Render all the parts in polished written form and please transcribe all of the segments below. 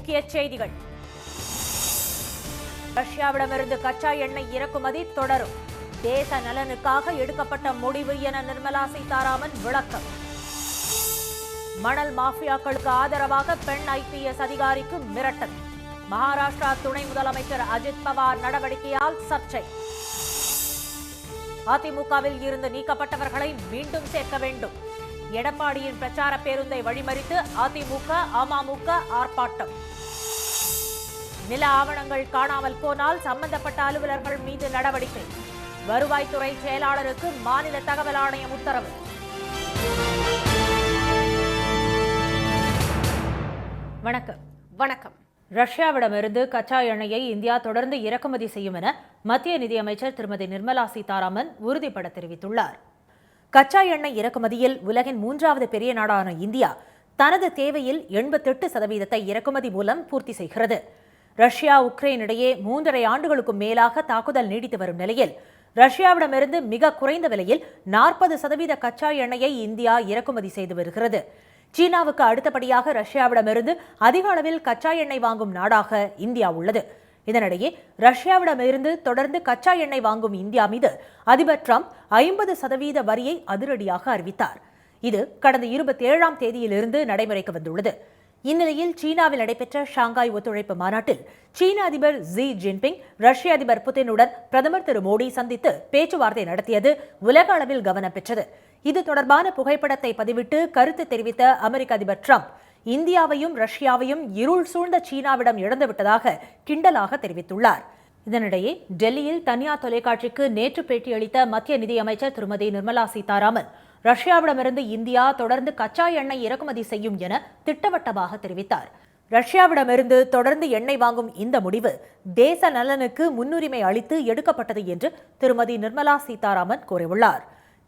முக்கிய செய்திகள். ரஷ்யாவிடமிருந்து கச்சா எண்ணெய் இறக்குமதி தொடரும். தேச நலனுக்காக எடுக்கப்பட்ட முடிவு என நிர்மலா சீதாராமன் விளக்கம். மணல் மாஃபியாக்களுக்கு ஆதரவாக பெண் IPS அதிகாரிக்கு மிரட்டல். மகாராஷ்டிரா துணை முதலமைச்சர் அஜித் பவார் நடவடிக்கையால் சர்ச்சை. அதிமுகவில் இருந்து நீக்கப்பட்டவர்களை மீண்டும் சேர்க்க வேண்டும். எடப்பாடியின் பிரச்சார பேருந்தை வழிமறித்து அதிமுக அமமுக ஆர்ப்பாட்டம். நில ஆவணங்கள் காணாமல் போனால் சம்பந்தப்பட்ட அலுவலர்கள் மீது நடவடிக்கை. வருவாய்த்துறை செயலாளருக்கு மாநில தகவல் ஆணையம் உத்தரவு. வணக்கம். ரஷ்யாவிடமிருந்து கச்சா எண்ணெயை இந்தியா தொடர்ந்து இறக்குமதி செய்யும் என மத்திய நிதியமைச்சர் திருமதி நிர்மலா சீதாராமன் உறுதிபட தெரிவித்துள்ளார். கச்சா எண்ணெய் இறக்குமதியில் உலகின் 3வது பெரிய நாடான இந்தியா தனது தேவையில் 88% இறக்குமதி மூலம் பூர்த்தி செய்கிறது. ரஷ்யா உக்ரைன் இடையே 3.5 ஆண்டுகளுக்கும் மேலாக தாக்குதல் நீடித்து வரும் நிலையில் ரஷ்யாவிடமிருந்து மிக குறைந்த விலையில் 40% கச்சா எண்ணெயை இந்தியா இறக்குமதி செய்து வருகிறது. சீனாவுக்கு அடுத்தபடியாக ரஷ்யாவிடமிருந்து அதிக அளவில் கச்சா எண்ணெய் வாங்கும் நாடாக இந்தியா உள்ளது. இதனிடையே ரஷ்யாவிடமிருந்து தொடர்ந்து கச்சா எண்ணெய் வாங்கும் இந்தியா மீது அதிபர் டிரம்ப் 50% வரியை அதிரடியாக அறிவித்தார். இது கடந்த 27ஆம் தேதியிலிருந்து நடைமுறைக்கு வந்துள்ளது. இந்நிலையில் சீனாவில் நடைபெற்ற ஷாங்காய் ஒத்துழைப்பு மாநாட்டில் சீன அதிபர் ஜி ஜின்பிங் ரஷ்ய அதிபர் புதினுடன் பிரதமர் திரு மோடி சந்தித்து பேச்சுவார்த்தை நடத்தியது உலக அளவில் கவனம் பெற்றது. இது தொடர்பான புகைப்படத்தை பதிவிட்டு கருத்து தெரிவித்த அமெரிக்க அதிபர் டிரம்ப் இந்தியாவையும் ரஷ்யாவையும் இருள் சூழ்ந்த சீனாவிடம் இழந்துவிட்டதாக கிண்டலாக தெரிவித்துள்ளார். இதனிடையே டெல்லியில் தனியார் தொலைக்காட்சிக்கு நேற்று பேட்டியளித்த மத்திய நிதியமைச்சர் திருமதி நிர்மலா சீதாராமன் ரஷ்யாவிடமிருந்து இந்தியா தொடர்ந்து கச்சா எண்ணெய் இறக்குமதி செய்யும் என திட்டவட்டமாக தெரிவித்தார். ரஷ்யாவிடமிருந்து தொடர்ந்து எண்ணெய் வாங்கும் இந்த முடிவு தேச நலனுக்கு முன்னுரிமை அளித்து எடுக்கப்பட்டது என்று திருமதி நிர்மலா சீதாராமன் கூறியுள்ளார்.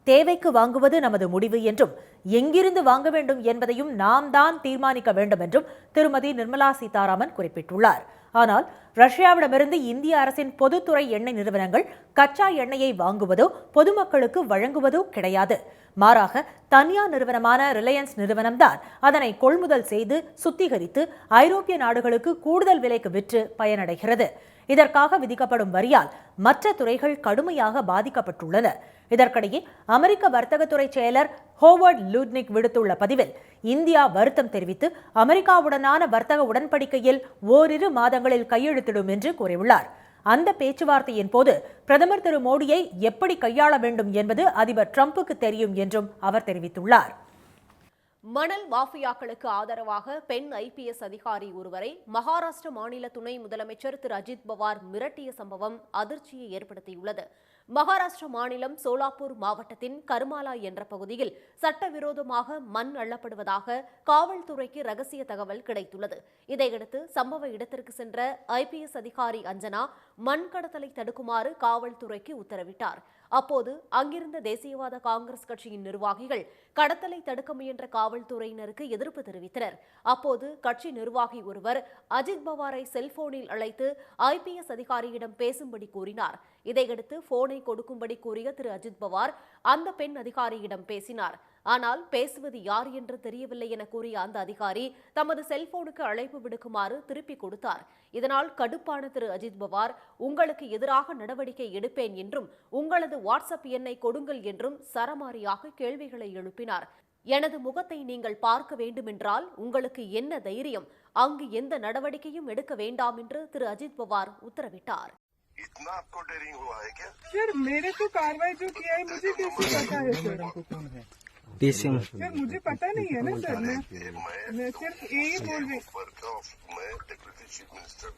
தேவைக்கு வாங்குவது நமது முடிவு என்றும் எங்கிருந்து வாங்க வேண்டும் என்பதையும் நாம் தான் தீர்மானிக்க வேண்டும் என்றும் திருமதி நிர்மலா சீதாராமன் குறிப்பிட்டுள்ளார். ஆனால் ரஷ்யாவிடமிருந்து இந்திய அரசின் பொதுத்துறை எண்ணெய் நிறுவனங்கள் கச்சா எண்ணெயை வாங்குவதோ பொதுமக்களுக்கு வழங்குவதோ கிடையாது. மாறாக தனியார் நிறுவனமான ரிலையன்ஸ் நிறுவனம்தான் அதனை கொள்முதல் செய்து சுத்திகரித்து ஐரோப்பிய நாடுகளுக்கு கூடுதல் விலைக்கு விற்று பயனடைகிறது. இதற்காக விதிக்கப்படும் வரியால் மற்ற துறைகள் கடுமையாக பாதிக்கப்பட்டுள்ளன. இதற்கிடையே அமெரிக்க வர்த்தகத்துறை செயலர் ஹோவர்ட் லூட்னிக் விடுத்துள்ள பதிவில் இந்தியா வருத்தம் தெரிவித்து அமெரிக்காவுடனான வர்த்தக உடன்படிக்கையில் ஓரிரு மாதங்களில் கையெழுத்திடும் என்று கூறியுள்ளார். அந்த பேச்சுவார்த்தையின் போது பிரதமர் திரு மோடியை எப்படி கையாள வேண்டும் என்பது அதிபர் டிரம்புக்கு தெரியும் என்றும் அவர் தெரிவித்துள்ளார். மணல் மாஃபியாக்களுக்கு ஆதரவாக பெண் IPS அதிகாரி ஒருவரை மகாராஷ்டிர மாநில துணை முதலமைச்சர் திரு அஜித் பவார் மிரட்டிய சம்பவம் அதிர்ச்சியை ஏற்படுத்தியுள்ளது. மகாராஷ்டிர மாநிலம் சோலாப்பூர் மாவட்டத்தின் கர்மாலா என்ற பகுதியில் சட்டவிரோதமாக மண் அள்ளப்படுவதாக காவல்துறைக்கு ரகசிய தகவல் கிடைத்துள்ளது. இதையடுத்து சம்பவ இடத்திற்கு சென்ற IPS அதிகாரி அஞ்சனா மண் கடத்தலை தடுக்குமாறு காவல்துறைக்கு உத்தரவிட்டார். அப்போது அங்கிருந்த தேசியவாத காங்கிரஸ் கட்சியின் நிர்வாகிகள் கடத்தலை தடுக்க முயன்ற காவல்துறையினருக்கு எதிர்ப்பு தெரிவித்தனர். அப்போது கட்சி நிர்வாகி ஒருவர் அஜித் பவாரை செல்போனில் அழைத்து IPS அதிகாரியிடம் பேசும்படி கூறினார். இதையடுத்து போனை கொடுக்கும்படி கூறிய திரு அஜித் பவார் அந்த பெண் அதிகாரியிடம் பேசினார். ஆனால் பேசுவது யார் என்று தெரியவில்லை என கூறிய அந்த அதிகாரி தமது செல்போனுக்கு அழைப்பு விடுக்குமாறு திருப்பி கொடுத்தார். இதனால் கடுப்பான திரு அஜித் பவார் உங்களுக்கு எதிராக நடவடிக்கை எடுப்பேன் என்றும் உங்களது வாட்ஸ்அப் எண்ணை கொடுங்கள் என்றும் சரமாரியாக கேள்விகளை எழுப்பினார். எனது முகத்தை நீங்கள் பார்க்க வேண்டுமென்றால் உங்களுக்கு என்ன தைரியம்? அங்கு எந்த நடவடிக்கையும் எடுக்க வேண்டாம் என்று திரு அஜித் பவார் உத்தரவிட்டார். इतना आपको डेयरिंग हुआ है क्या? सर मेरे को कार्रवाई जो किया है मुझे कैसे पता है सर? सर मुझे पता नहीं है ना सर. मैं सिर्फ यही बोल रही हूँ.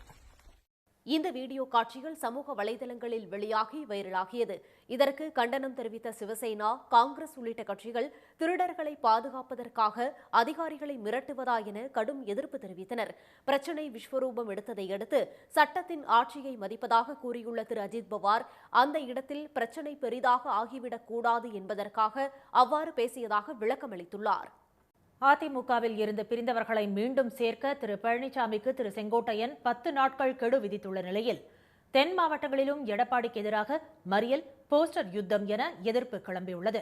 இந்த வீடியோ காட்சிகள் சமூக வலைதளங்களில் வெளியாகி வைரலாகியது. இதற்கு கண்டனம் தெரிவித்த சிவசேனா, காங்கிரஸ் உள்ளிட்ட கட்சிகள் திருடர்களை பாதுகாப்பதற்காக அதிகாரிகளை மிரட்டுவதா என கடும் எதிர்ப்பு தெரிவித்தனர். பிரச்சினை விஸ்வரூபம் எடுத்ததை அடுத்து சட்டத்தின் ஆட்சியை மதிப்பதாக கூறியுள்ள திரு அஜித் பவார் அந்த இடத்தில் பிரச்சினை பெரிதாக ஆகிவிடக் கூடாது என்பதற்காக அவ்வாறு பேசியதாக விளக்கமளித்துள்ளார். அதிமுகவில் இருந்து பிரிந்தவர்களை மீண்டும் சேர்க்க திரு பழனிசாமிக்கு திரு செங்கோட்டையன் 10 நாட்கள் கெடு விதித்துள்ள நிலையில் தென் மாவட்டங்களிலும் எடப்பாடிக்கு எதிராக மறியல், போஸ்டர் யுத்தம் என எதிர்ப்பு கிளம்பியுள்ளது.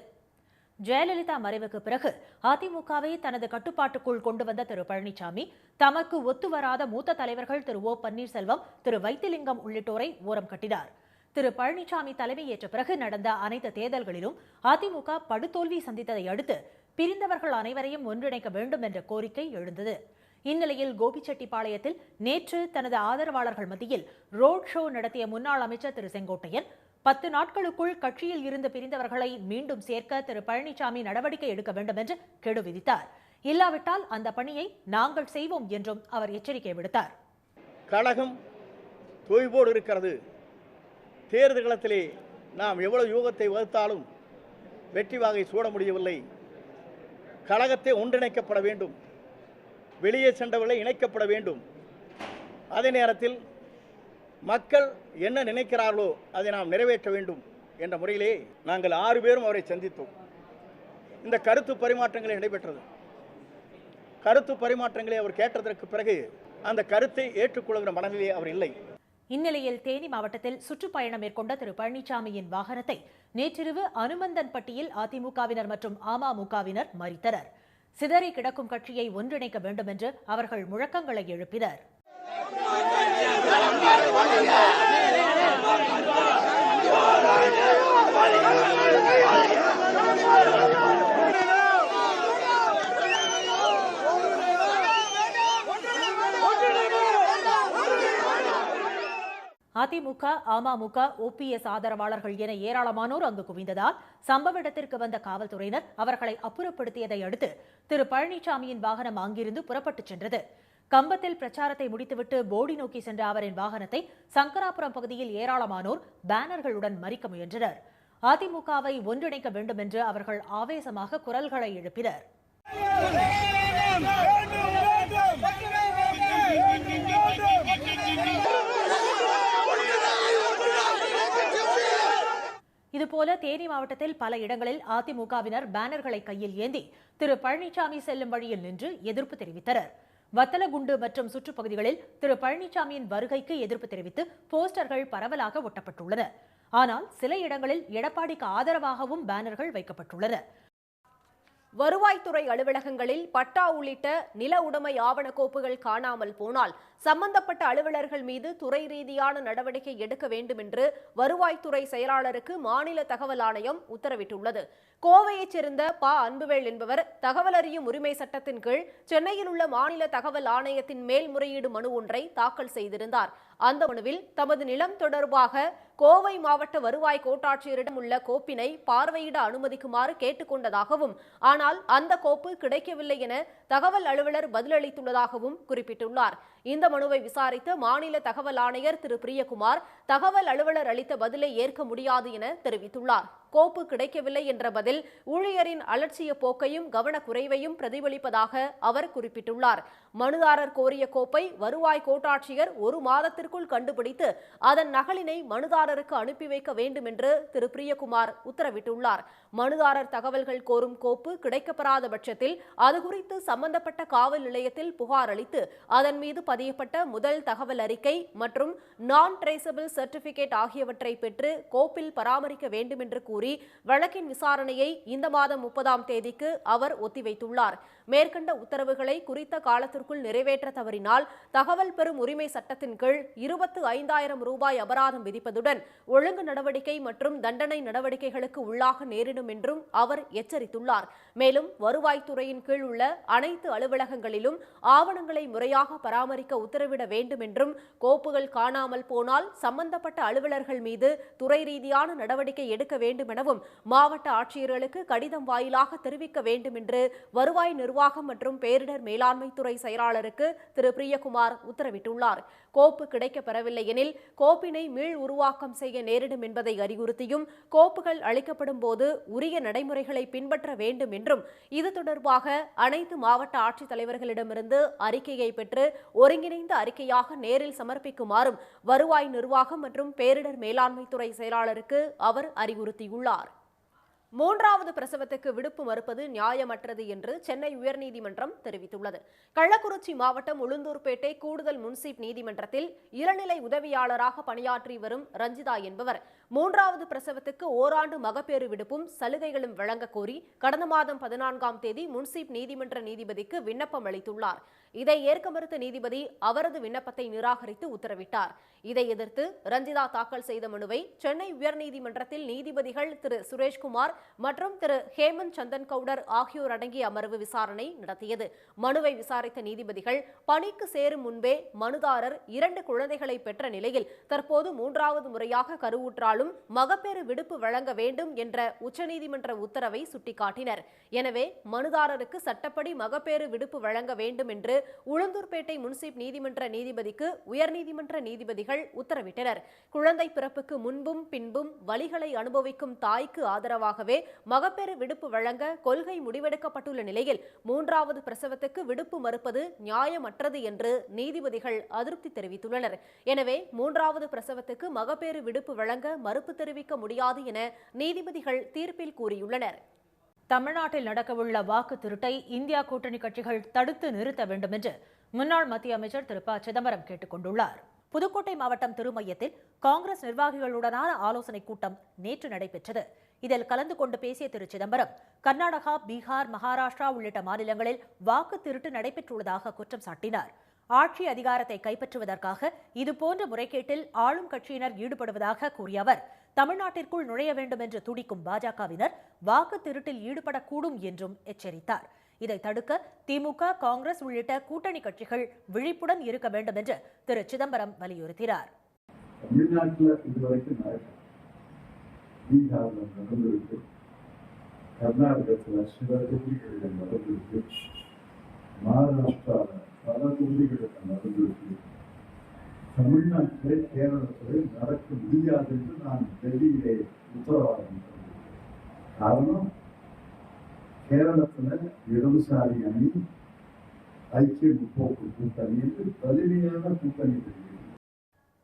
ஜெயலலிதா மறைவுக்கு பிறகு அதிமுகவை தனது கட்டுப்பாட்டுக்குள் கொண்டு வந்த திரு பழனிசாமி தமக்கு ஒத்துவராத மூத்த தலைவர்கள் திரு ஓ பன்னீர்செல்வம், திரு வைத்திலிங்கம் உள்ளிட்டோரை ஓரம் கட்டினார். திரு பழனிசாமி தலைமையேற்ற பிறகு நடந்த அனைத்து தேர்தல்களிலும் அதிமுக படுதோல்வி சந்தித்ததை அடுத்து பிரிந்தவர்கள் அனைவரையும் ஒன்றிணைக்க வேண்டும் என்ற கோரிக்கை எழுந்தது. இந்நிலையில் கோபிச்செட்டிப்பாளையத்தில் நேற்று தனது ஆதரவாளர்கள் மத்தியில் ரோட் ஷோ நடத்திய முன்னாள் அமைச்சர் திரு செங்கோட்டையன் 10 நாட்களுக்குள் கட்சியில் இருந்து பிரிந்தவர்களை மீண்டும் சேர்க்க திரு பழனிசாமி நடவடிக்கை எடுக்க வேண்டும் என்று கெடு விதித்தார். இல்லாவிட்டால் அந்த பணியை நாங்கள் செய்வோம் என்றும் அவர் எச்சரிக்கை விடுத்தார். கழகம் தொய்வோடு இருக்கிறது. தேர்தல் களத்திலே நாம் எவ்வளவு யூகத்தை வகுத்தாலும் வெற்றி வாகை சூட முடியவில்லை. கழகத்தை ஒன்றிணைக்கப்பட வேண்டும். வெளியே சென்றவர்களை இணைக்கப்பட வேண்டும். அதே நேரத்தில் மக்கள் என்ன நினைக்கிறார்களோ அதை நாம் நிறைவேற்ற வேண்டும் என்ற முறையிலே நாங்கள் 6 பேரும் அவரை சந்தித்தோம். இந்த கருத்து பரிமாற்றங்களை நடைபெற்றது. கருத்து பரிமாற்றங்களை அவர் கேட்டதற்கு பிறகு அந்த கருத்தை ஏற்றுக்கொள்கிற மனநிலையே அவர் இல்லை. இந்நிலையில் தேனி மாவட்டத்தில் சுற்றுப்பயணம் மேற்கொண்ட திரு பழனிசாமியின் வாகனத்தை நேற்றிரவு அனுமந்தன்பட்டியில் அதிமுகவினர் மற்றும் அமமுகவினர் மறித்தனர். சிதறி கிடக்கும் கட்சியை ஒன்றிணைக்க வேண்டும் என்று அவர்கள் முழக்கங்களை எழுப்பினர். அதிமுக, அமமுக, ஓபிஎஸ் ஆதரவாளர்கள் என ஏராளமானோர் அங்கு குவிந்ததால் சம்பவ இடத்திற்கு வந்த காவல்துறையினர் அவர்களை அப்புறப்படுத்தியதை அடுத்து திரு பழனிசாமியின் வாகனம் அங்கிருந்து புறப்பட்டுச் சென்றது. கம்பத்தில் பிரச்சாரத்தை முடித்துவிட்டு போடி நோக்கி சென்ற அவரின் வாகனத்தை சங்கராபுரம் பகுதியில் ஏராளமானோர் பேனர்களுடன் மறிக்க முயன்றனர். அதிமுகவை ஒன்றிணைக்க வேண்டும் என்று அவர்கள் ஆவேசமாக குரல்களை எழுப்பினர். இதுபோல தேனி மாவட்டத்தில் பல இடங்களில் அதிமுகவினர் பேனர்களை கையில் ஏந்தி திரு பழனிசாமி செல்லும் வழியில் நின்று எதிர்ப்பு தெரிவித்தனர். வத்தலகுண்டு மற்றும் சுற்றுப்பகுதிகளில் திரு பழனிசாமியின் வருகைக்கு எதிர்ப்பு தெரிவித்து போஸ்டர்கள் பரவலாக ஒட்டப்பட்டுள்ளன. ஆனால் சில இடங்களில் எடப்பாடிக்கு ஆதரவாகவும் பேனர்கள் வைக்கப்பட்டுள்ளன. வருவாய்த்துறை அலுவலகங்களில் பட்டா உள்ளிட்ட நில உடைமை ஆவண கோப்புகள் காணாமல் போனால் சம்பந்தப்பட்ட அலுவலர்கள் மீது துறை ரீதியான நடவடிக்கை எடுக்க வேண்டும் என்று வருவாய்த்துறை செயலாளருக்கு மாநில தகவல் ஆணையம் உத்தரவிட்டுள்ளது. கோவையைச் சேர்ந்த ப. அன்புவேல் என்பவர் தகவல் அறியும் உரிமை சட்டத்தின் கீழ் சென்னையில் உள்ள மாநில தகவல் ஆணையத்தின் மேல்முறையீடு மனு ஒன்றை தாக்கல் செய்திருந்தார். அந்த மனுவில் தமது நிலம் தொடர்பாக கோவை மாவட்ட வருவாய் கோட்டாட்சியரிடம் உள்ள கோப்பினை பார்வையிட அனுமதிக்குமாறு கேட்டுக்கொண்டதாகவும், ஆனால் அந்த கோப்பு கிடைக்கவில்லை என தகவல் அலுவலர் பதிலளித்துள்ளதாகவும் குறிப்பிட்டுள்ளார். இந்த மனுவை விசாரித்த மாநில தகவல் ஆணையர் திரு பிரியகுமார் தகவல் அலுவலர் அளித்த பதிலை ஏற்க முடியாது என தெரிவித்துள்ளார். கோப்பு கிடைக்கவில்லை என்ற பதில் ஊழியரின் அலட்சிய போக்கையும் கவனக்குறைவையும் பிரதிபலிப்பதாக அவர் குறிப்பிட்டுள்ளார். மனுதாரர் கோரிய கோப்பை வருவாய் கோட்டாட்சியர் 1 மாதத்திற்குள் கண்டுபிடித்து அதன் நகலினை மனுதாரருக்கு அனுப்பி வைக்க வேண்டும் என்று திரு பிரியகுமார் உத்தரவிட்டுள்ளார். மனுதாரர் தகவல்கள் கோரும் கோப்பு கிடைக்கப்பெறாத பட்சத்தில் அது குறித்து சம்பந்தப்பட்ட காவல் நிலையத்தில் புகார் அளித்து அதன் மீது பதியப்பட்ட முதல் தகவல் அறிக்கை மற்றும் நான் ட்ரேசபிள் சர்டிபிகேட் ஆகியவற்றை பெற்று கோப்பில் பராமரிக்க வேண்டும் என்று கூறி வழக்கின் விசாரணையை இந்த மாதம் 30ஆம் தேதிக்கு அவர் ஒத்திவைத்துள்ளார். மேற்கண்ட உத்தரவுகளை குறித்த காலத்திற்குள் நிறைவேற்ற தவறினால் தகவல் பெறும் உரிமை சட்டத்தின் கீழ் 25,000 ரூபாய் அபராதம் விதிப்பதுடன் ஒழுங்கு நடவடிக்கை மற்றும் தண்டனை நடவடிக்கைகளுக்கு உள்ளாக நேரிடும் என்றும் அவர் எச்சரித்துள்ளார். மேலும் வருவாய்த்துறையின் கீழ் உள்ள அனைத்து அலுவலகங்களிலும் ஆவணங்களை முறையாக பராமரிக்க உத்தரவிட வேண்டும் என்றும், கோப்புகள் காணாமல் போனால் சம்பந்தப்பட்ட அலுவலர்கள் மீது துறை ரீதியான நடவடிக்கை எடுக்க வேண்டும் எனவும் மாவட்ட ஆட்சியர்களுக்கு கடிதம் வாயிலாக தெரிவிக்க வேண்டும் என்று வருவாய் நிர்வாகம் மற்றும் பேரிடர் மேலாண்மை துறை செயலாளருக்கு திரு பிரியகுமார் உத்தரவிட்டுள்ளார். கோப்பு கிடைக்கப்பெறவில்லை எனில் கோப்பினை மீள் உருவாக்கம் செய்ய நேரிடும் என்பதை அறிவுறுத்தியும், கோப்புகள் அளிக்கப்படும் போது உரிய நடைமுறைகளை பின்பற்ற வேண்டும் என்றும், இது தொடர்பாக அனைத்து மாவட்ட ஆட்சித்தலைவர்களிடமிருந்து அறிக்கையை பெற்று ஒருங்கிணைந்த அறிக்கையாக நேரில் சமர்ப்பிக்குமாறும் வருவாய் நிர்வாகம் மற்றும் பேரிடர் மேலாண்மை துறை செயலாளருக்கு அவர் அறிவுறுத்தியுள்ளார். மூன்றாவது பிரசவத்துக்கு விடுப்பு மறுப்பது நியாயமற்றது என்று சென்னை உயர்நீதிமன்றம் தெரிவித்துள்ளது. கள்ளக்குறிச்சி மாவட்டம் உளுந்தூர்பேட்டை கூடுதல் முன்சீப் நீதிமன்றத்தில் இளநிலை உதவியாளராக பணியாற்றி வரும் ரஞ்சிதா என்பவர் மூன்றாவது பிரசவத்துக்கு ஓராண்டு மகப்பேறு விடுப்பும் சலுகைகளும் வழங்க கோரி கடந்த மாதம் 14ஆம் தேதி முன்சீப் நீதிமன்ற நீதிபதிக்கு விண்ணப்பம் அளித்துள்ளார். இதை ஏற்க மறுத்த நீதிபதி அவரது விண்ணப்பத்தை நிராகரித்து உத்தரவிட்டார். இதை எதிர்த்து ரஞ்சிதா தாக்கல் செய்த மனுவை சென்னை உயர்நீதிமன்றத்தில் நீதிபதிகள் திரு சுரேஷ்குமார் மற்றும் திரு ஹேமந்த் சந்தன் கவுடர் ஆகியோர் அடங்கிய அமர்வு விசாரணை நடத்தியது. மனுவை விசாரித்த நீதிபதிகள் பணிக்கு சேரும் முன்பே மனுதாரர் 2 குழந்தைகளை பெற்ற நிலையில் தற்போது மூன்றாவது முறையாக கருவுற்றாலும் மகப்பேறு விடுப்பு வழங்க வேண்டும் என்ற உச்சநீதிமன்ற உத்தரவை சுட்டிக்காட்டினர். எனவே மனுதாரருக்கு சட்டப்படி மகப்பேறு விடுப்பு வழங்க வேண்டும் என்று உளுந்தூர்பேட்டை முன்சீப் நீதிமன்ற நீதிபதிக்கு உயர்நீதிமன்ற நீதிபதிகள் உத்தரவிட்டனர். குழந்தை பிறப்புக்கு முன்பும் பின்பும் வலிகளை அனுபவிக்கும் தாய்க்கு ஆதரவாகவே மகப்பேறு விடுப்பு வழங்க கொள்கை முடிவெடுக்கப்பட்டுள்ள நிலையில் மூன்றாவது பிரசவத்துக்கு விடுப்பு மறுப்பது நியாயமற்றது என்று நீதிபதிகள் அதிருப்தி தெரிவித்துள்ளனர். எனவே மூன்றாவது பிரசவத்துக்கு மகப்பேறு விடுப்பு வழங்க மறுப்பு தெரிவிக்க முடியாது என நீதிபதிகள் தீர்ப்பில் கூறியுள்ளனர். தமிழ்நாட்டில் நடக்கவுள்ள வாக்கு திருட்டை இந்தியா கூட்டணி கட்சிகள் தடுத்து நிறுத்த வேண்டும் என்று முன்னாள் மத்திய அமைச்சர் திரு ப சிதம்பரம் கேட்டுக் கொண்டுள்ளார். புதுக்கோட்டை மாவட்டம் திருமையத்தில் காங்கிரஸ் நிர்வாகிகளுடனான ஆலோசனைக் கூட்டம் நேற்று நடைபெற்றது. இதில் கலந்து கொண்டு பேசிய திரு சிதம்பரம், கர்நாடகா, பீகார், மகாராஷ்டிரா உள்ளிட்ட மாநிலங்களில் வாக்கு திருட்டு நடைபெற்றுள்ளதாக குற்றம் சாட்டினார். ஆட்சி அதிகாரத்தை கைப்பற்றுவதற்காக இதுபோன்ற முறைகேட்டில் ஆளும் கட்சியினர் ஈடுபடுவதாக கூறிய அவர், தமிழ்நாட்டிற்குள் நுழைய வேண்டும் என்று துடிக்கும் பாஜகவினர் வாக்கு திருட்டில் ஈடுபடக்கூடும் என்றும் எச்சரித்தார். இதை தடுக்க திமுக, காங்கிரஸ் உள்ளிட்ட கூட்டணி கட்சிகள் விழிப்புடன் இருக்க வேண்டும் என்று திரு சிதம்பரம் வலியுறுத்தினார். தமிழ்நாட்டில் இதுவரைக்கும் பீகாரில் நடந்திருக்கு, கர்நாடகத்தில் சில தொகுதிகளில் நடந்திருக்கு, மகாராஷ்டிராவில் பல தொகுதிகளில் நடந்திருக்கு. தமிழ்நாட்டிலே கேரளத்திலே நடக்க முடியாது என்று நான் டெல்லியிலே உத்தரவாதம் தந்தேன். காரணம், கேரளத்தில் இடதுசாரி அணி ஐக்கிய முற்போக்கு கூட்டணி என்று வலிமையான கூட்டணி.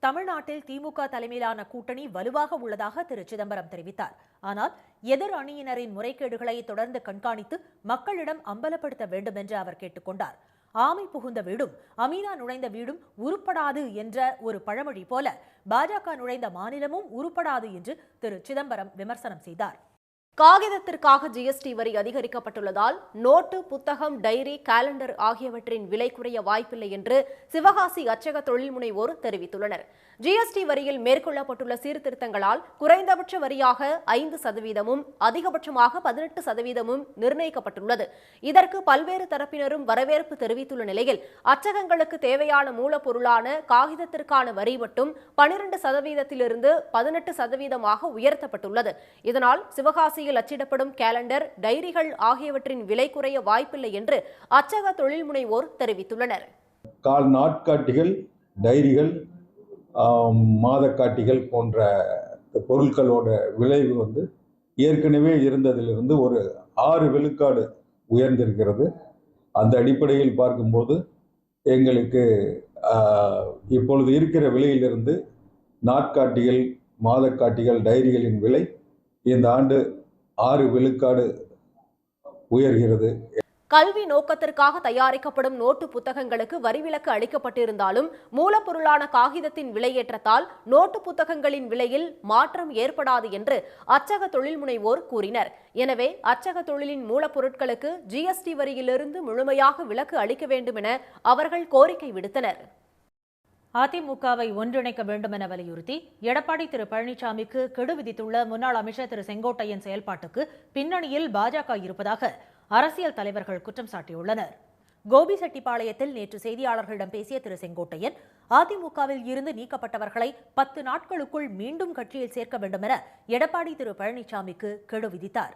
தமிழ்நாட்டில் திமுக தலைமையிலான கூட்டணி வலுவாக உள்ளதாக திரு சிதம்பரம் தெரிவித்தார். ஆனால் எதிர் அணியினரின் முறைகேடுகளை தொடர்ந்து கண்காணித்து மக்களிடம் அம்பலப்படுத்த வேண்டும் என்று அவர் கேட்டுக்கொண்டார். ஆமை புகுந்த வீடும் அமீனா நுழைந்த வீடும் உருப்படாது என்ற ஒரு பழமொழி போல பாஜக நுழைந்த மாநிலமும் உருப்படாது என்று திரு சிதம்பரம் விமர்சனம் செய்தார். காகிதத்திற்காக ஜிஎஸ்டி வரி அதிகரிக்கப்பட்டுள்ளதால் நோட்டு, புத்தகம், டைரி, காலண்டர் ஆகியவற்றின் விலை குறைய வாய்ப்பில்லை என்று சிவகாசி அச்சக தொழில் முனைவோர் தெரிவித்துள்ளனர். ஜிஎஸ்டி வரியில் மேற்கொள்ளப்பட்டுள்ள சீர்திருத்தங்களால் குறைந்தபட்ச வரியாக 5%, அதிகபட்சமாக 18% நிர்ணயிக்கப்பட்டுள்ளது. இதற்கு பல்வேறு தரப்பினரும் வரவேற்பு தெரிவித்துள்ள நிலையில் அச்சகங்களுக்கு தேவையான மூலப்பொருளான காகிதத்திற்கான வரி மட்டும் 12%இலிருந்து 18% உயர்த்தப்பட்டுள்ளது. இதனால் சிவகாசியில் அச்சிடப்படும் கேலண்டர், டைரிகள் ஆகியவற்றின் விலை குறைய வாய்ப்பில்லை என்று அச்சக தொழில் முனைவோர் தெரிவித்துள்ளனர். நாட்காட்டிகள், டைரிகள், மாதக்காட்டிகள் போன்ற பொருட்களோட விளைவு ஏற்கனவே இருந்ததிலிருந்து ஒரு 6 விழுக்காடு உயர்ந்திருக்கிறது. அந்த அடிப்படையில் பார்க்கும்போது எங்களுக்கு இப்பொழுது இருக்கிற விலையிலிருந்து நாட்காட்டிகள், மாதக்காட்டிகள், டைரிகளின் விலை இந்த ஆண்டு 6 விழுக்காடு உயர்கிறது. கல்வி நோக்கத்திற்காக தயாரிக்கப்படும் நோட்டு புத்தகங்களுக்கு வரிவிலக்கு அளிக்கப்பட்டிருந்தாலும் மூலப்பொருளான காகிதத்தின் விலையேற்றத்தால் நோட்டு புத்தகங்களின் விலையில் மாற்றம் ஏற்படாது என்று அச்சக தொழில் முனைவோர் கூறினர். எனவே அச்சக தொழிலின் மூலப்பொருட்களுக்கு ஜிஎஸ்டி வரியிலிருந்து முழுமையாக விலக்கு அளிக்க வேண்டும் என அவர்கள் கோரிக்கை விடுத்தனர். அதிமுகவை ஒன்றிணைக்க வேண்டும் என வலியுறுத்தி எடப்பாடி திரு பழனிசாமிக்கு கெடு விதித்துள்ள முன்னாள் அமைச்சர் திரு செங்கோட்டையன் செயல்பாட்டுக்கு பின்னணியில் பாஜக இருப்பதாக அரசியல் தலைவர்கள் குற்றம் சாட்டியுள்ளனர். கோபிசெட்டிப்பாளையத்தில் நேற்று செய்தியாளர்களிடம் பேசிய திரு செங்கோட்டையன், அதிமுகவில் இருந்து நீக்கப்பட்டவர்களை 10 நாட்களுக்குள் மீண்டும் கட்சியில் சேர்க்க வேண்டும் என எடப்பாடி திரு பழனிசாமிக்கு கெடு விதித்தார்.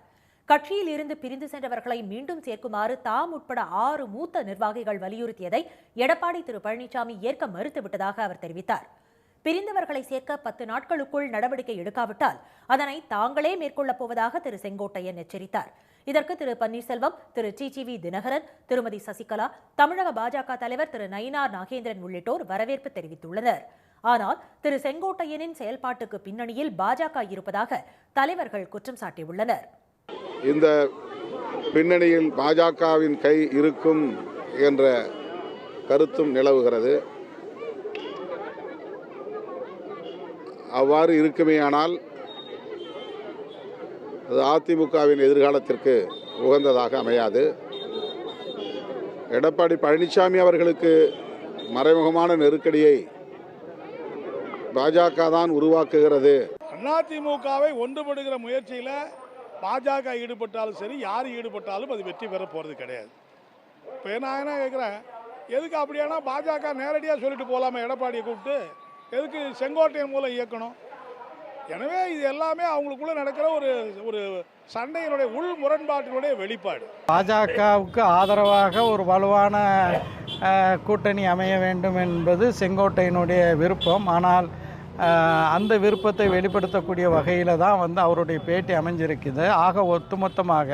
கட்சியில் இருந்து பிரிந்து சென்றவர்களை மீண்டும் சேர்க்குமாறு தாம் உட்பட 6 மூத்த நிர்வாகிகள் வலியுறுத்தியதை எடப்பாடி திரு பழனிசாமி ஏற்க மறுத்துவிட்டதாக அவர் தெரிவித்தார். பிரிந்தவர்களை சேர்க்க 10 நாட்களுக்குள் நடவடிக்கை எடுக்காவிட்டால் அதனை தாங்களே மேற்கொள்ளப் போவதாக திரு செங்கோட்டையன் எச்சரித்தார். இதற்கு திரு பன்னீர்செல்வம், திரு டிடிவி தினகரன், திருமதி சசிகலா, தமிழக பாஜக தலைவர் திரு நயினார் நாகேந்திரன் உள்ளிட்டோர் வரவேற்பு தெரிவித்துள்ளனர். ஆனால் திரு செங்கோட்டையனின் செயல்பாட்டுக்கு பின்னணியில் பாஜக இருப்பதாக தலைவர்கள் குற்றம் சாட்டியுள்ளனர். இந்த பின்னணியில் பாஜகவின் கை இருக்கும் என்ற கருத்தும் நிலவுகிறது. அவ்வாறு இருக்குமேயானால் அது அதிமுகவின் எதிர்காலத்திற்கு உகந்ததாக அமையாது. எடப்பாடி பழனிசாமி அவர்களுக்கு மறைமுகமான நெருக்கடியை பாஜக தான் உருவாக்குகிறது. அதிமுகவை ஒன்றுபடுகிற முயற்சியில் பாஜக ஈடுபட்டாலும் சரி, யார் ஈடுபட்டாலும் அது வெற்றி பெற போகிறது கிடையாது. இப்போ நான் என்ன கேட்குறேன், எதுக்கு அப்படியானா பாஜக நேரடியாக சொல்லிட்டு போகலாமா எடப்பாடியை கூப்பிட்டு, எதுக்கு செங்கோட்டையன் மூலம் இயக்கணும்? எனவே இது எல்லாமே அவங்களுக்குள்ள நடக்கிற ஒரு சண்டையினுடைய உள் முரண்பாட்டினுடைய வெளிப்பாடு. பாஜகவுக்கு ஆதரவாக ஒரு வலுவான கூட்டணி அமைய வேண்டும் என்பது செங்கோட்டையனுடைய விருப்பம். ஆனால் அந்த விருப்பத்தை வெளிப்படுத்தக்கூடிய வகையில் தான் அவருடைய பேட்டி அமைஞ்சிருக்குது. ஆக ஒட்டுமொத்தமாக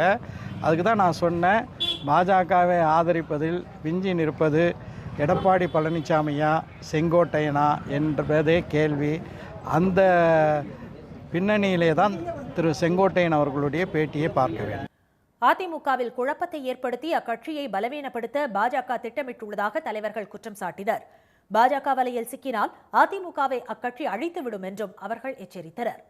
அதுக்கு தான் நான் சொன்னேன், பாஜகவை ஆதரிப்பதில் விஞ்சி நிற்பது எடப்பாடி பழனிசாமியா செங்கோட்டையனா என்பதே கேள்வி. அந்த பின்னணியிலே தான் திரு செங்கோட்டையன் அவர்களுடைய பேட்டியை பார்க்க வேண்டும். அதிமுகவில் குழப்பத்தை ஏற்படுத்தி அக்கட்சியை பலவீனப்படுத்த பாஜக திட்டமிட்டுள்ளதாக தலைவர்கள் குற்றம் சாட்டினர். பாஜக வலையில் சிக்கினால் அதிமுகவை அக்கட்சி அழித்துவிடும் என்றும் அவர்கள் எச்சரித்தனர்.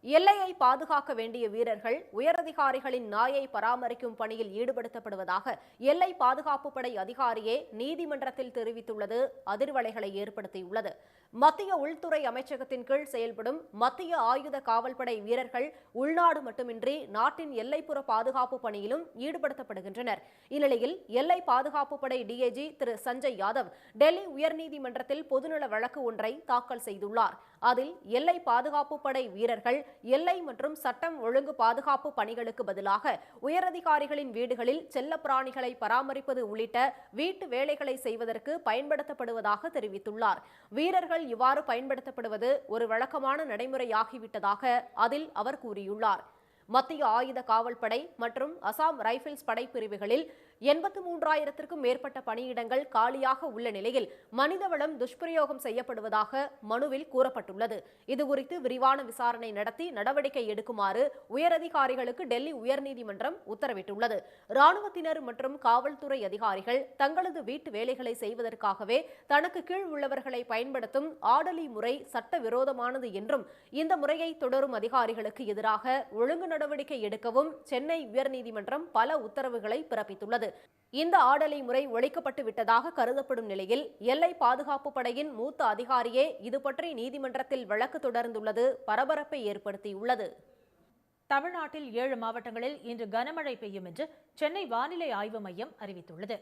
எல்லையை பாதுகாக்க வேண்டிய வீரர்கள் உயரதிகாரிகளின் நாயை பராமரிக்கும் பணியில் ஈடுபடுத்தப்படுவதாக எல்லை பாதுகாப்பு படை அதிகாரியே நீதிமன்றத்தில் தெரிவித்துள்ளது அதிர்வலைகளை ஏற்படுத்தியுள்ளது. மத்திய உள்துறை அமைச்சகத்தின் கீழ் செயல்படும் மத்திய ஆயுத காவல்படை வீரர்கள் உள்நாடு மட்டுமின்றி நாட்டின் எல்லைப்புற பாதுகாப்பு பணியிலும் ஈடுபடுத்தப்படுகின்றனர். இந்நிலையில் எல்லை பாதுகாப்பு படை டிஐஜி திரு சஞ்சய் யாதவ் டெல்லி உயர்நீதிமன்றத்தில் பொதுநல வழக்கு ஒன்றை தாக்கல் செய்துள்ளார். அதில் எல்லை பாதுகாப்பு படை வீரர்கள் எல்லை மற்றும் சட்டம் ஒழுங்கு பாதுகாப்பு பணிகளுக்கு பதிலாக உயரதிகாரிகளின் வீடுகளில் செல்ல பிராணிகளை பராமரிப்பது உள்ளிட்ட வீட்டு வேலைகளை செய்வதற்கு பயன்படுத்தப்படுவதாக தெரிவித்துள்ளார். வீரர்கள் இவ்வாறு பயன்படுத்தப்படுவது ஒரு வழக்கமான நடைமுறையாகிவிட்டதாக அதில் அவர் கூறியுள்ளார். மத்திய ஆயுத காவல்படை மற்றும் அசாம் ரைபிள்ஸ் படைப்பிரிவுகளில் 83,000க்கும் மேற்பட்ட பணியிடங்கள் காலியாக உள்ள நிலையில் மனிதவளம் துஷ்பிரயோகம் செய்யப்படுவதாக மனுவில் கூறப்பட்டுள்ளது. இதுகுறித்து விரிவான விசாரணை நடத்தி நடவடிக்கை எடுக்குமாறு உயரதிகாரிகளுக்கு டெல்லி உயர்நீதிமன்றம் உத்தரவிட்டுள்ளது. ராணுவத்தினர் மற்றும் காவல்துறை அதிகாரிகள் தங்களது வீட்டு வேலைகளை செய்வதற்காகவே தனக்கு கீழ் உள்ளவர்களை பயன்படுத்தும் ஆடலி முறை சட்டவிரோதமானது என்றும் இந்த முறையை தொடரும் அதிகாரிகளுக்கு எதிராக ஒழுங்கு நடவடிக்கை எடுக்கவும் சென்னை உயர்நீதிமன்றம் பல உத்தரவுகளை பிறப்பித்துள்ளது. இந்த ஆடலை முறை ஒழிக்கப்பட்டு விட்டதாக கருதப்படும் நிலையில் எல்லை பாதுகாப்பு படையின் மூத்த அதிகாரியே இது பற்றி நீதிமன்றத்தில் வழக்கு தொடர்ந்துள்ளது பரபரப்பை ஏற்படுத்தியுள்ளது. தமிழ்நாட்டில் 7 மாவட்டங்களில் இன்று கனமழை பெய்யும் என்று சென்னை வானிலை ஆய்வு மையம் அறிவித்துள்ளது.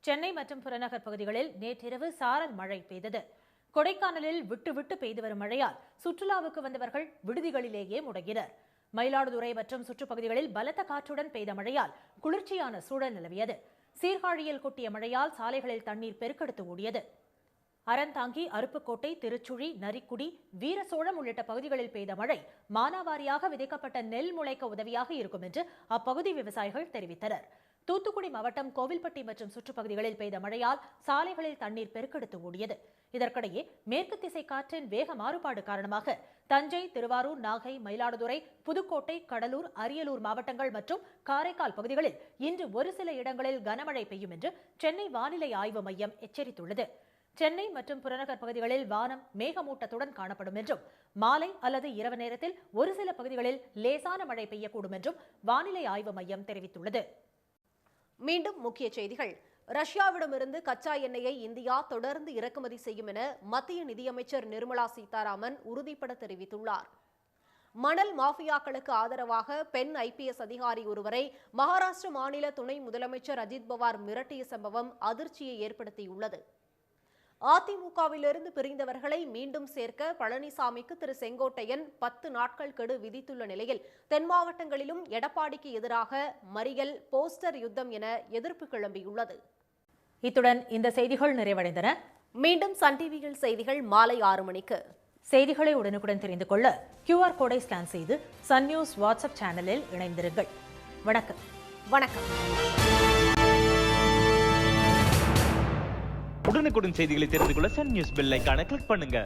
சென்னை மற்றும் புறநகர் பகுதிகளில் நேற்றிரவு சாரல் மழை பெய்தது. கொடைக்கானலில் விட்டு விட்டு பெய்து வரும் மழையால் சுற்றுலாவுக்கு வந்தவர்கள் விடுதிகளிலேயே முடங்கினர். மயிலாடுதுறை மற்றும் சுற்றுப்பகுதிகளில் பலத்த காற்றுடன் பெய்த மழையால் குளிர்ச்சியான சூழல் நிலவியது. சீர்காழியில் கொட்டிய மழையால் சாலைகளில் தண்ணீர் பெருக்கெடுத்து ஓடியது. அறந்தாங்கி, அருப்புக்கோட்டை, திருச்சுழி, நரிக்குடி, வீரசோழம் உள்ளிட்ட பகுதிகளில் பெய்த மழை மானாவாரியாக விதைக்கப்பட்ட நெல் முளைக்க உதவியாக இருக்கும் என்று அப்பகுதி விவசாயிகள் தெரிவித்தனர். தூத்துக்குடி மாவட்டம் கோவில்பட்டி மற்றும் சுற்றுப்பகுதிகளில் பெய்த மழையால் சாலைகளில் தண்ணீர் பெருக்கெடுத்து ஓடியது. இதற்கிடையே மேற்கு திசை காற்றின் வேக மாறுபாடு காரணமாக தஞ்சை, திருவாரூர், நாகை, மயிலாடுதுறை, புதுக்கோட்டை, கடலூர், அரியலூர் மாவட்டங்கள் மற்றும் காரைக்கால் பகுதிகளில் இன்று ஒரு சில இடங்களில் கனமழை பெய்யும் என்று சென்னை வானிலை ஆய்வு மையம் எச்சரித்துள்ளது. சென்னை மற்றும் புறநகர் பகுதிகளில் வானம் மேகமூட்டத்துடன் காணப்படும் என்றும் மாலை அல்லது இரவு நேரத்தில் ஒரு சில பகுதிகளில் லேசான மழை பெய்யக்கூடும் என்றும் வானிலை ஆய்வு மையம் தெரிவித்துள்ளது. மீண்டும் முக்கிய செய்திகள். ரஷ்யாவிடமிருந்து கச்சா எண்ணெயை இந்தியா தொடர்ந்து இறக்குமதி செய்யும் என மத்திய நிதியமைச்சர் நிர்மலா சீதாராமன் உறுதிபட தெரிவித்துள்ளார். மணல் மாஃபியாக்களுக்கு ஆதரவாக பெண் IPS அதிகாரி ஒருவரை மகாராஷ்டிர மாநில துணை முதலமைச்சர் அஜித் பவார் மிரட்டிய சம்பவம் அதிர்ச்சியை ஏற்படுத்தியுள்ளது. அதிமுகவிலிருந்து பிரிந்தவர்களை மீண்டும் சேர்க்க பழனிசாமிக்கு திரு செங்கோட்டையன் 10 நாட்கள் கெடு விதித்துள்ள நிலையில் தென் மாவட்டங்களிலும் எடப்பாடிக்கு எதிராக மறியல், போஸ்டர் யுத்தம் என எதிர்ப்பு கிளம்பியுள்ளது. இத்துடன் இந்த செய்திகள் நிறைவடைந்தன. மீண்டும் சன் டிவியில் செய்திகள் மாலை 6 மணிக்கு. செய்திகளை உடனுக்குடன் தெரிந்து கொள்ள QR கோடை ஸ்கேன் செய்து சன் நியூஸ் வாட்ஸ்அப் சேனலில் இணைந்திருங்கள். வணக்கம். வணக்கம். உடனுக்குடன் செய்திகளை தெரிந்து கொள்ள சன் நியூஸ் பெல் ஐகானை கிளிக் பண்ணுங்க.